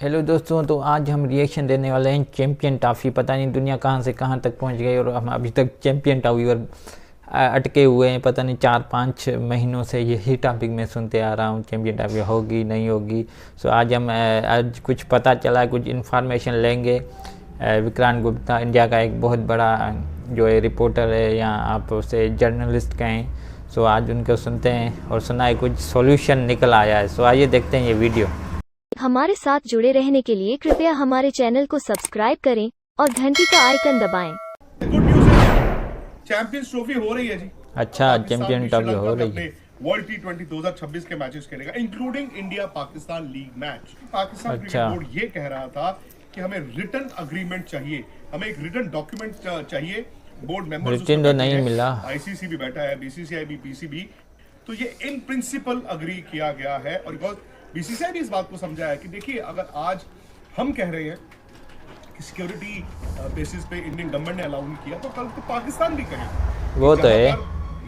Hello दोस्तों, तो आज हम रिएक्शन देने वाले हैं चैंपियन ट्रॉफी। पता नहीं दुनिया कहां से कहां तक पहुंच गई और हम अभी तक चैंपियन ट्रॉफी पर अटके हुए हैं। पता नहीं 4-5 महीनों से यही टॉपिक मैं सुनते आ रहा हूं, चैंपियन ट्रॉफी होगी नहीं होगी। सो आज हम आज कुछ पता चला, कुछ इन्फॉर्मेशन लेंगे। विक्रांत गुप्ता इंडिया का एक बहुत बड़ा जो है रिपोर्टर है, या आप उसे जर्नलिस्ट कहें। सो आज उनको सुनते हैं और सुना है कुछ सॉल्यूशन निकल आया है। सो आइए देखते हैं ये वीडियो। हमारे साथ जुड़े रहने के लिए कृपया हमारे चैनल को सब्सक्राइब करें और घंटी का आइकन दबाएं। गुड न्यूज है, चैंपियंस ट्रॉफी हो रही है जी। अच्छा, चैंपियन ट्रॉफी हो रही है। वर्ल्ड T20 2026 के मैचेस खेलेगा, including India Pakistan league match. Pakistan cricket अच्छा। बोर्ड ये कह रहा था कि हमें रिटन अग्रीमेंट चाहिए, हमें एक रिटन डॉक्यूमेंट चाहिए। बोर्ड मेंबर्स रिटन तो नहीं मिला। आईसीसी भी बैठा है, बीसीसीआई भी, पीसीबी। तो ये इन प्रिंसिपल अग्री किया गया है और बिकॉज बीसीसीआई भी इस बात को समझा है कि देखिए, अगर आज हम कह रहे हैं कि सिक्योरिटी बेसिस पे इंडियन गवर्नमेंट ने अलाउ नहीं किया, तो कल तो पाकिस्तान भी कहे। वो तो है,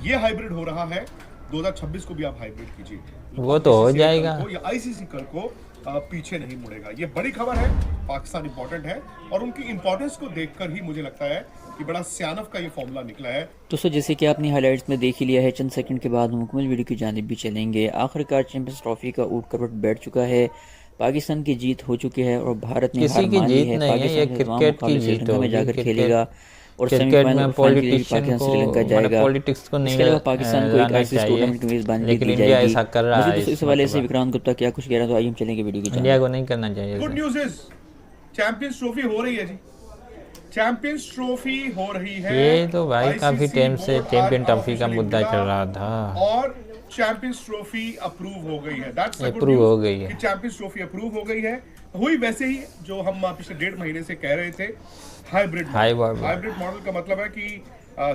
ये हाइब्रिड हो रहा है, 2026 को भी आप हाइब्रिड कीजिए, वो तो हो जाएगा। या आईसीसी कल को पीछे नहीं मुड़ेगा। ये बड़ी खबर है, पाकिस्तान इंपॉर्टेंट है और उनकी इंपॉर्टेंस को देखकर ही मुझे लगता है कि बड़ा सियानफ का ये फॉर्मूला निकला है। दोस्तों, जैसे कि आपने हाइलाइट्स में देख ही लिया है, चंद सेकंड के बाद हम मुकम्मल वीडियो की जानिब भी चलेंगे। आखिरकार चैंपियंस ट्रॉफी का ऊँट करवट बैठ चुका है, पाकिस्तान की जीत हो चुकी है और भारत ने किसी की जीत नहीं है, ये क्रिकेट की जीत होगी। जाकर खेलेगा और क्रिकेट में पॉलिटिशियन को श्रीलंका जाएगा। पॉलिटिक्स को नहीं पाकिस्तान को एक आईसीसी टूर्नामेंट की मेजबानी दी लेकिन इंडिया ऐसा कर रहा है। इस हवाले से विक्रांत गुप्ता क्या कुछ कह रहा है, तो आइए हम चलेंगे वीडियो की इंडिया को नहीं करना चाहिए। Good news is champions trophy हो रही है जी। चैंपियंस ट्रॉफी हो रही है। ये तो भाई काफी टाइम से चैंपियन ट्रॉफी का मुद्दा चल रहा था और चैंपियंस ट्रॉफी अप्रूव हो गई है। दैट्स अप्रूव हो गई है। चैंपियंस ट्रॉफी अप्रूव हो गई है। हुई वैसे ही जो हम पिछले 1.5 महीने से कह रहे थे, हाइब्रिड मॉडल का मतलब है कि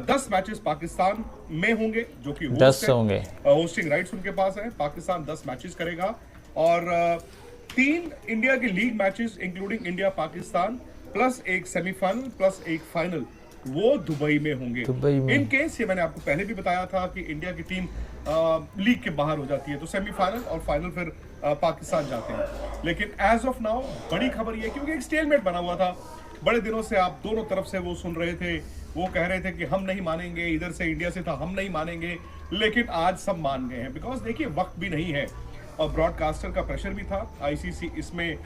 10 मैचेस पाकिस्तान में होंगे, जो कि 10 होंगे। होस्टिंग राइट्स उनके पास है। पाकिस्तान 10 मैचेस करेगा और 3 इंडिया के league matches including India Pakistan plus एक सेमीफाइनल प्लस एक फाइनल, वो दुबई में होंगे। इन केस ये मैंने आपको पहले भी बताया था कि इंडिया की टीम लीग के बाहर हो जाती है तो सेमीफाइनल और फाइनल फिर पाकिस्तान जाते हैं। लेकिन एज ऑफ नाउ बड़ी खबर ये, क्योंकि एक स्टेलमेट बना हुआ था, बड़े दिनों से आप दोनों तरफ से वो सुन रहे थे, वो कह रहे थे कि हम नहीं मानेंगे, इधर से इंडिया से था हम नहीं मानेंगे, लेकिन आज सब मान गए हैं। बिकॉज देखिए, वक्त भी नहीं है और ब्रॉडकास्टर का प्रेशर भी था। आईसीसी इसमें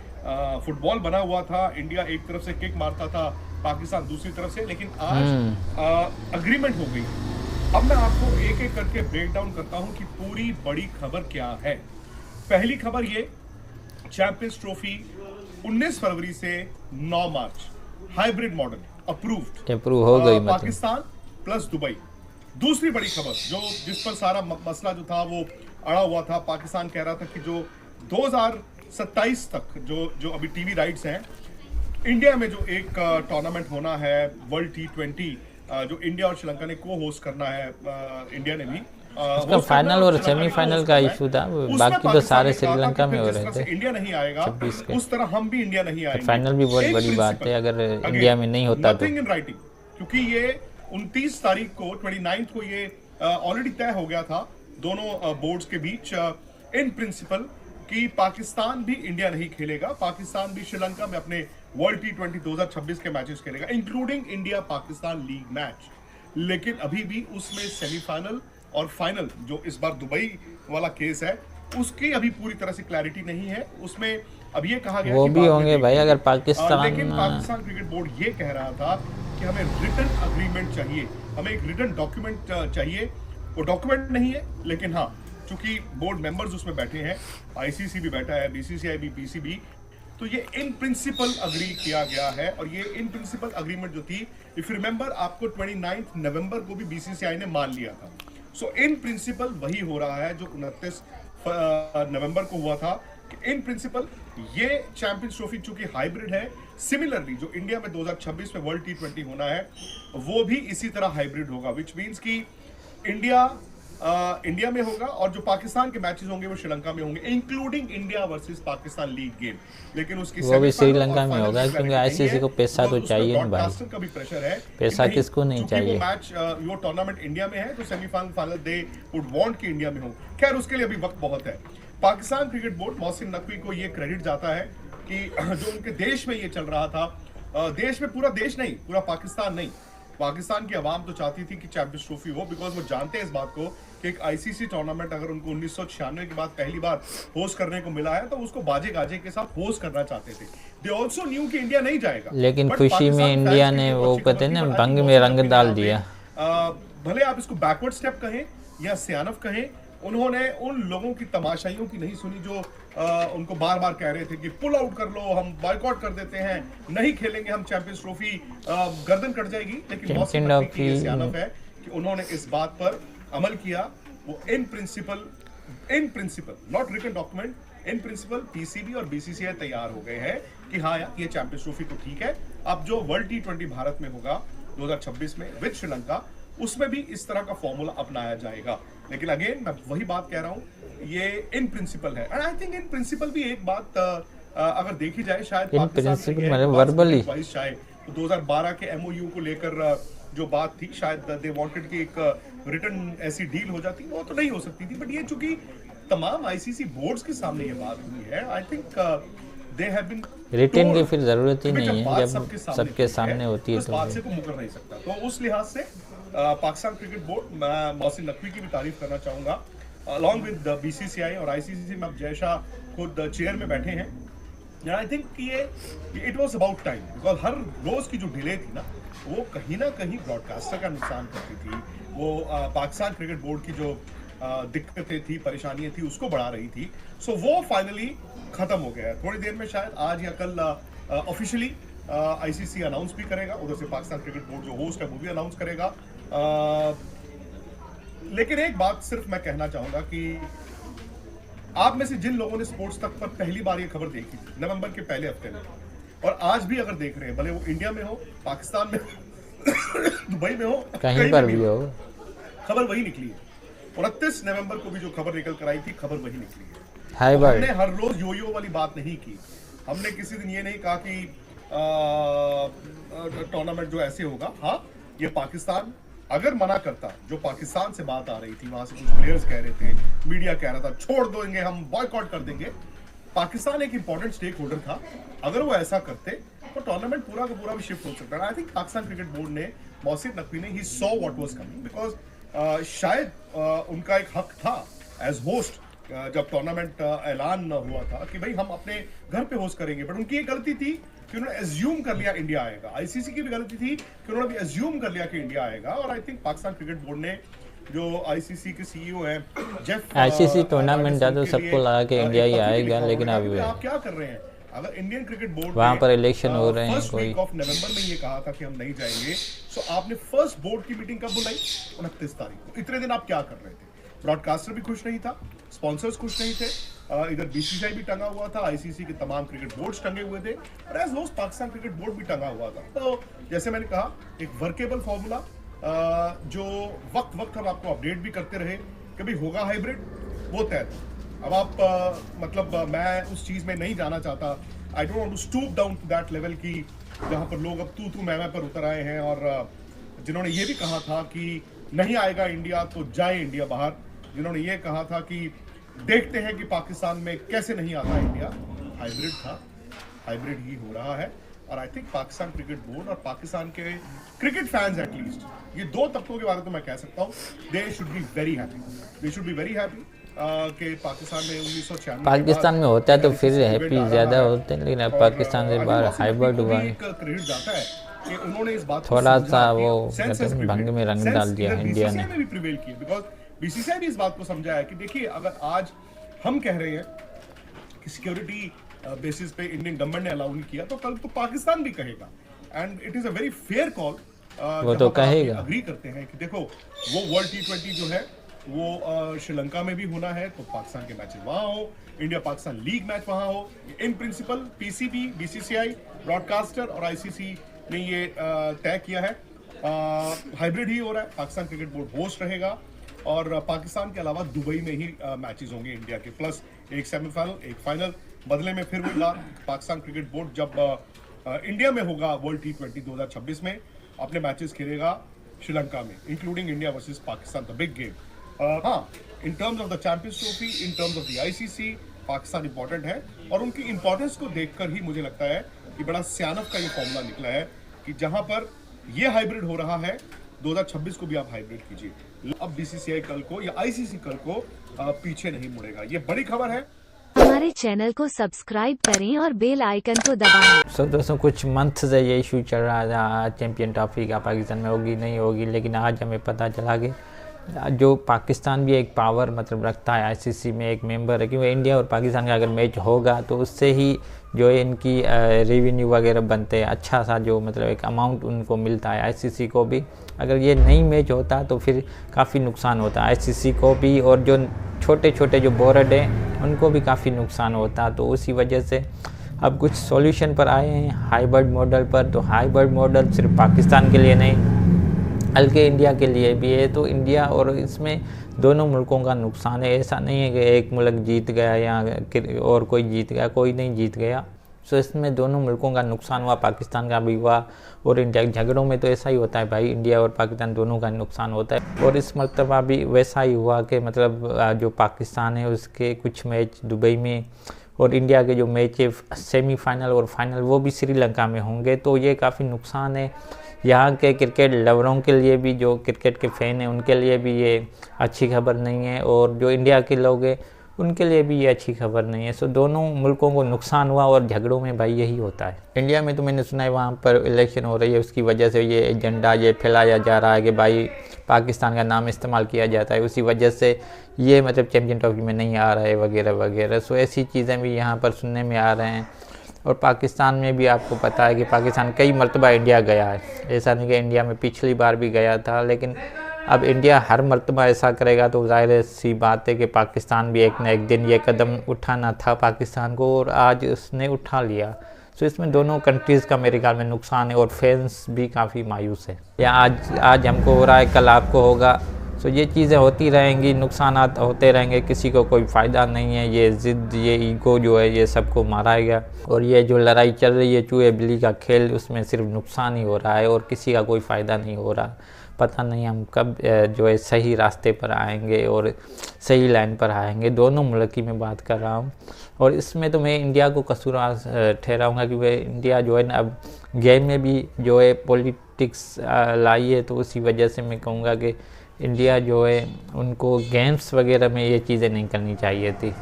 फुटबॉल बना हुआ था, इंडिया एक तरफ से किक मारता था, पाकिस्तान दूसरी तरफ से, लेकिन आज अग्रीमेंट हो गई। अब मैं आपको एक एक करके ब्रेक डाउन करता हूं कि पूरी बड़ी खबर क्या है। पहली खबर ये, चैंपियंस ट्रॉफी 19 फरवरी से 9 मार्च हाइब्रिड मॉडल अप्रूव हो गई, पाकिस्तान प्लस दुबई। दूसरी बड़ी खबर जिस पर सारा मसला जो था वो अड़ा हुआ था, पाकिस्तान कह रहा था कि जो 2027 तक जो अभी टीवी राइट्स हैं, इंडिया में जो एक टूर्नामेंट होना है वर्ल्ड T20, जो इंडिया और श्रीलंका ने को होस्ट करना है, इंडिया ने भी उसका फाइनल और सेमीफाइनल का इशू था, बाकी तो सारे श्रीलंका में हो रहे थे। इंडिया नहीं आएगा, उस तरह हम भी इंडिया नहीं आएंगे। फाइनल भी बहुत बड़ी बात है अगर इंडिया में नहीं होता तो। इन राइटिंग, क्योंकि ये 29 तारीख को 29 को ये ऑलरेडी तय हो गया था दोनों बोर्ड्स के बीच, इन प्रिंसिपल कि पाकिस्तान भी इंडिया नहीं खेलेगा, पाकिस्तान भी श्रीलंका में अपने वर्ल्ड T20 2026 के मैचेस खेलेगा, including India Pakistan league match. लेकिन अभी भी उसमें सेमीफाइनल और फाइनल, जो इस बार दुबई वाला केस है, उसकी अभी पूरी तरह से क्लैरिटी नहीं है। उसमें अब ये कहा गया वो भी होंगे भाई अगर पाकिस्तान, लेकिन पाकिस्तान क्रिकेट बोर्ड ये कह रहा था कि हमें रिटन अग्रीमेंट चाहिए, हमें एक रिटन डॉक्यूमेंट चाहिए। वो डॉक्यूमेंट नहीं है, लेकिन हाँ, चूंकि बोर्ड मेंबर्स उसमें बैठे हैं, आईसीसी भी बैठा है, बीसीसीआई भी, पीसीबी, तो ये इन प्रिंसिपल अग्री किया गया है। और ये इन प्रिंसिपल अग्रीमेंट जो थी, इफ यू रिमेंबर, आपको 29 नवंबर को भी बीसीसीआई ने मान लिया था। सो इन प्रिंसिपल वही हो रहा है जो 29 नवंबर को हुआ था। इन प्रिंसिपल ये चैंपियंस ट्रॉफी चूंकि हाइब्रिड है, सिमिलरली जो इंडिया में 2026 में वर्ल्ड T20 होना है, वो भी इसी तरह हाइब्रिड होगा, विच मीन्स कि इंडिया में होगा और जो पाकिस्तान के मैचेस होंगे वो श्रीलंका में होंगे, including India versus Pakistan league game. लेकिन उसकी वो भी श्रीलंका में होगा, क्योंकि आईसीसी को पैसा तो चाहिए ना भाई, का भी प्रेशर है। पैसा किसको नहीं चाहिए। वो मैच वो टूर्नामेंट इंडिया में है तो semifinal final they would want कि इंडिया में हो। खैर, उसके लिए अभी वक्त बहुत है। पाकिस्तान क्रिकेट बोर्ड, मोहसिन नकवी को ये क्रेडिट जाता है कि जो उनके देश में ये चल रहा था, देश में पूरा देश नहीं, पूरा पाकिस्तान नहीं, पाकिस्तान की आवाम तो चाहती थी कि चैंपियंस ट्रॉफी हो, बिकॉज वो जानते हैं इस बात को कि एक आईसीसी टूर्नामेंट अगर उनको 1996 के बाद पहली बार होस्ट करने को मिला है तो उसको बाजे गाजे के साथ होस्ट करना चाहते थे। दे ऑल्सो न्यू कि इंडिया नहीं जाएगा, लेकिन But खुशी पाकिस्तान में इंडिया fans ने के लिए वो अच्छी कहते हैं खबर ना थी, भंग but में I think रंग most डाल of the दिया। भले आप इसको बैकवर्ड स्टेप कहें या सियानफ कहें, उन्होंने उन लोगों की तमाशाइयों की नहीं सुनी जो उनको बार बार कह रहे थे कि पुल आउट कर लो, हम बॉयकॉट कर देते हैं, नहीं खेलेंगे हम चैंपियंस ट्रॉफी, गर्दन कट जाएगी। लेकिन चैंपियन मौसम की ये ट्रॉफी सियानफ है कि उन्होंने इस बात पर अमल किया। वो in principle not written document, in principle PCB और बीसीसीआई तैयार हो गए हैं कि हाँ यार ये चैंपियंस ट्रॉफी तो ठीक है, अब जो वर्ल्ड T20 भारत में होगा 2026 में विद श्रीलंका, उसमें भी इस तरह का फॉर्मूला अपनाया जाएगा। लेकिन अगेन मैं वही बात कह रहा हूँ, ये इन प्रिंसिपल है। And I think in principle भी एक बात अगर देखी जाए, शायद इन प्रिंसिपल मतलब वर्बली शायद 2012 के एमओयू को लेकर जो बात थी, शायद दे वांटेड कि एक रिटर्न ऐसी डील हो जाती, वो तो नहीं हो सकती थी। बट ये चूंकि तमाम आईसीसी बोर्ड्स के सामने ये बात हुई है, I think they have been return की फिर जरूरत ही नहीं बात है, जब सबके सामने होती है तो इस बात से कोई मुकर नहीं सकता। तो उस लिहाज से पाकिस्तान क्रिकेट बोर्ड, मैं मोहसिन नकवी की भी तारीफ करना चाहूंगा, अलॉन्ग विद बीसीसीआई और आईसीसी में अब जयशाह खुद चेयर में बैठे हैं। आई थिंक ये it was about time, because हर रोज की जो डिले थी ना, वो कहीं ना कहीं ब्रॉडकास्टर का नुकसान करती थी, वो पाकिस्तान क्रिकेट बोर्ड की जो दिक्कतें थी, परेशानियां थी, उसको बढ़ा रही थी। सो वो फाइनली खत्म हो गया है। थोड़ी देर में शायद आज या कल ऑफिशियली आईसीसी अनाउंस भी करेगा, उधर से पाकिस्तान क्रिकेट बोर्ड जो होस्ट है वो भी अनाउंस करेगा। लेकिन एक बात सिर्फ मैं कहना चाहूंगा कि आप में से जिन लोगों ने स्पोर्ट्स तक पर पहली बार ये खबर देखी थी नवंबर के पहले हफ्ते में, और आज भी अगर देख रहे हैं, भले वो इंडिया में हो, पाकिस्तान में दुबई में हो, कहीं पर भी हो, खबर वही निकली है। 29 नवंबर को भी जो खबर निकल कर आई थी, खबर वही निकली है। हाई बर्ड हमने हर रोज यो वाली बात नहीं की, हमने किसी दिन ये नहीं कहा कि टूर्नामेंट जो ऐसे होगा। हाँ, ये पाकिस्तान अगर मना करता, जो पाकिस्तान से बात आ रही थी, वहां से कुछ प्लेयर्स कह रहे थे, मीडिया कह रहा था छोड़ देंगे, हम बॉयकॉट कर देंगे, पाकिस्तान एक इंपॉर्टेंट स्टेक होल्डर था, अगर वो ऐसा करते तो टूर्नामेंट पूरा का पूरा भी शिफ्ट हो सकता है। I think Pakistan cricket board ने, मोहसिन नकवी ने, he saw what was coming, because शायद उनका एक हक था एज होस्ट, जब टूर्नामेंट ऐलान हुआ था कि भाई हम अपने घर पे होस्ट करेंगे, बट उनकी एक गलती थी कि उन्होंने एज्यूम कर लिया इंडिया आएगा। आईसीसी की भी गलती थी कि उन्होंने भी एज्यूम कर लिया कि इंडिया आएगा। और I think Pakistan cricket board ने, जो आईसीसी के सीईओ हैं जेफ, आईसीसी टूर्नामेंट था तो सबको लगा कि इंडिया ही आएगा, लेकिन अब आप क्या कर रहे हैं? अगर इंडियन क्रिकेट बोर्ड वहां पर इलेक्शन हो रहे हैं, फर्स्ट कोई वीक ऑफ नवंबर में ये कहा था कि हम नहीं जाएंगे, तो आपने फर्स्ट बोर्ड की मीटिंग कब बुलाई? 29 तारीख को। इतने दिन आप क्या कर रहे थे? ब्रॉडकास्टर भी खुश नहीं था, स्पॉन्सर्स खुश नहीं थे, इधर बीसीसीआई भी टंगा हुआ था, आईसीसी के तमाम क्रिकेट बोर्ड्स टंगे हुए थे, और as host Pakistan cricket board भी टंगा हुआ था। तो जैसे मैंने कहा, एक वर्केबल फॉर्मूला जो वक्त हम आपको अपडेट भी करते रहे, कभी होगा हाइब्रिड, वो तय था। अब आप मतलब मैं उस चीज में नहीं जाना चाहता, I don't want to stoop down to that level की जहां पर लोग अब तू मैं पर उतर आए हैं, और जिन्होंने ये भी कहा था कि नहीं आएगा इंडिया तो जाए इंडिया बाहर, जिन्होंने ये कहा था कि देखते हैं कि पाकिस्तान में कैसे नहीं आता इंडिया, हाइब्रिड था, हाइब्रिड ही हो रहा है। और I think Pakistan cricket board और पाकिस्तान के क्रिकेट फैंस एटलीस्ट, ये दो तबकों के बारे में तो मैं कह सकता हूँ, they should be very happy, they should be very happy कि पाकिस्तान में 1996 पाकिस्तान में होता है तो फिर हैप्पी ज्यादा होते हैं, लेकिन अब पाकिस्तान से बाहर हाइब्रिड हुआ है, क्रेडिट जाता है कि उन्होंने इस बात थोड़ा सा वो भंग में रंग डाल दिया इंडिया ने। भी प्रिवेल किया, बिकॉज बीसीसीआई भी इस बात को समझा है कि देखिए, अगर आज हम कह रहे हैं कि सिक्योरिटी बेसिस पे इंडियन गवर्नमेंट ने अलाउ नहीं किया, तो कल तो पाकिस्तान भी कहेगा, and it is a very fair call. वो तो कहेगा, अग्री करते हैं कि देखो वो वर्ल्ड T20 जो है वो श्रीलंका में भी होना है, तो पाकिस्तान के मैचेस वहां हो, इंडिया पाकिस्तान लीग मैच वहां हो। इन प्रिंसिपल पीसीबी, बीसीसीआई, ब्रॉडकास्टर और आईसीसी ने ये तय किया है। हाइब्रिड ही हो रहा है, पाकिस्तान क्रिकेट बोर्ड होस्ट रहेगा, और पाकिस्तान के अलावा दुबई में ही मैचेस होंगे इंडिया के, प्लस एक सेमीफाइनल, एक फाइनल। बदले में फिर होगा पाकिस्तान क्रिकेट बोर्ड जब इंडिया में होगा वर्ल्ड T20 2026 में, अपने मैचेस खेलेगा श्रीलंका में, including India versus Pakistan, the big game. हाँ, in terms of the Champions Trophy, in terms of the ICC, Pakistan important है, और उनकी इंपॉर्टेंस को देखकर ही मुझे लगता है कि बड़ा सियानफ का ये फॉर्मूला निकला है कि जहां पर ये हाइब्रिड हो रहा है 2026 को भी आप हाइब्रिड कीजिए। अब बीसीसीआई कल को या आईसीसी कल को पीछे नहीं मुड़ेगा। ये बड़ी खबर है। हमारे चैनल को सब्सक्राइब करें और बेल आइकन को दबाएं। सो दोस्तों, कुछ मंथ से ये इशू चल रहा था चैंपियन ट्रॉफी का पाकिस्तान में होगी नहीं होगी, लेकिन आज हमें पता चला कि जो पाकिस्तान भी एक पावर मतलब रखता है आईसीसी में, एक मेंबर है, क्योंकि इंडिया और पाकिस्तान का अगर मैच होगा तो उससे ही जो है इनकी रेवेन्यू वगैरह बनते हैं, अच्छा सा जो मतलब एक अमाउंट उनको मिलता है आईसीसी को भी। अगर ये नहीं मैच होता तो फिर काफ़ी नुकसान होता है आईसीसी को भी, और जो छोटे छोटे जो बोर्ड हैं उनको भी काफ़ी नुकसान होता। तो उसी वजह से अब कुछ सॉल्यूशन पर आए हैं हाइब्रिड मॉडल पर। तो हाइब्रिड मॉडल सिर्फ पाकिस्तान के लिए नहीं बल्कि इंडिया के लिए भी है। तो इंडिया और इसमें दोनों मुल्कों का नुकसान है। ऐसा नहीं है कि एक मुल्क जीत गया या और कोई जीत गया, कोई नहीं जीत गया। सो इसमें दोनों मुल्कों का नुकसान हुआ, पाकिस्तान का भी हुआ और इंडिया के झगड़ों में तो ऐसा ही होता है भाई, इंडिया और पाकिस्तान दोनों का नुकसान होता है। और इस मरतबा भी वैसा ही हुआ कि मतलब जो पाकिस्तान है उसके कुछ मैच दुबई में और इंडिया के जो मैच है सेमीफाइनल और फाइनल वो भी श्रीलंका में होंगे। तो ये काफ़ी नुकसान है यहाँ के क्रिकेट लवरों के लिए भी, जो क्रिकेट के फ़ैन हैं उनके लिए भी ये अच्छी खबर नहीं है, और जो इंडिया के लोग हैं उनके लिए भी ये अच्छी खबर नहीं है। सो दोनों मुल्कों को नुकसान हुआ और झगड़ों में भाई यही होता है। इंडिया में तो मैंने सुना है वहाँ पर इलेक्शन हो रही है, उसकी वजह से ये एजेंडा ये फैलाया जा रहा है कि भाई पाकिस्तान का नाम इस्तेमाल किया जाता है, उसी वजह से ये मतलब चैम्पियन ट्रॉफी में नहीं आ रहा है वगैरह वगैरह। सो ऐसी चीज़ें भी यहाँ पर सुनने में आ रहे हैं। और पाकिस्तान में भी आपको पता है कि पाकिस्तान कई मरतबा इंडिया गया है, ऐसा नहीं कि इंडिया में पिछली बार भी गया था, लेकिन अब इंडिया हर मरतबा ऐसा करेगा तो ज़ाहिर सी बात है कि पाकिस्तान भी एक न एक दिन ये कदम उठाना था पाकिस्तान को, और आज उसने उठा लिया। सो इसमें दोनों कंट्रीज़ का मेरे ख्याल में नुकसान है और फैंस भी काफ़ी मायूस है। या आज हमको हो रहा है, कल आपको होगा। सो ये चीज़ें होती रहेंगी, नुकसानात होते रहेंगे, किसी को कोई फ़ायदा नहीं है। ये ज़िद, ये ईगो जो है ये सबको माराएगा, और ये जो लड़ाई चल रही है चूहे बिल्ली का खेल, उसमें सिर्फ नुकसान ही हो रहा है और किसी का कोई फ़ायदा नहीं हो रहा। पता नहीं हम कब जो है सही रास्ते पर आएंगे और सही लाइन पर आएंगे। दोनों मुल्क की मैं बात कर रहा हूँ, और इसमें तो मैं इंडिया को कसूरवार ठहराऊँगा, क्योंकि इंडिया जो है ना अब गेम में भी जो है पॉलिटिक्स लाई है। तो उसी वजह से मैं कहूँगा कि इंडिया जो है उनको गेम्स वगैरह में ये चीज़ें नहीं करनी चाहिए थी।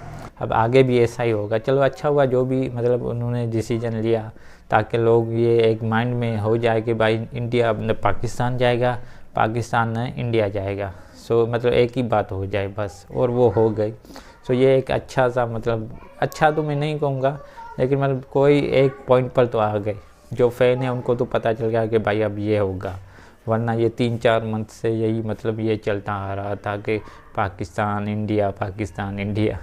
अब आगे भी ऐसा ही होगा। चलो अच्छा हुआ जो भी मतलब उन्होंने डिसीजन लिया, ताकि लोग ये एक माइंड में हो जाए कि भाई इंडिया अपने पाकिस्तान जाएगा, पाकिस्तान ने इंडिया जाएगा। सो मतलब एक ही बात हो जाए बस, और वो हो गई। सो ये एक अच्छा सा मतलब, अच्छा तो मैं नहीं कहूँगा, लेकिन मतलब कोई एक पॉइंट पर तो आ गए। जो फ़ैन है उनको तो पता चल गया कि भाई अब ये होगा, वरना ये 3-4 मंथ से यही मतलब ये चलता आ रहा था कि पाकिस्तान इंडिया, पाकिस्तान इंडिया।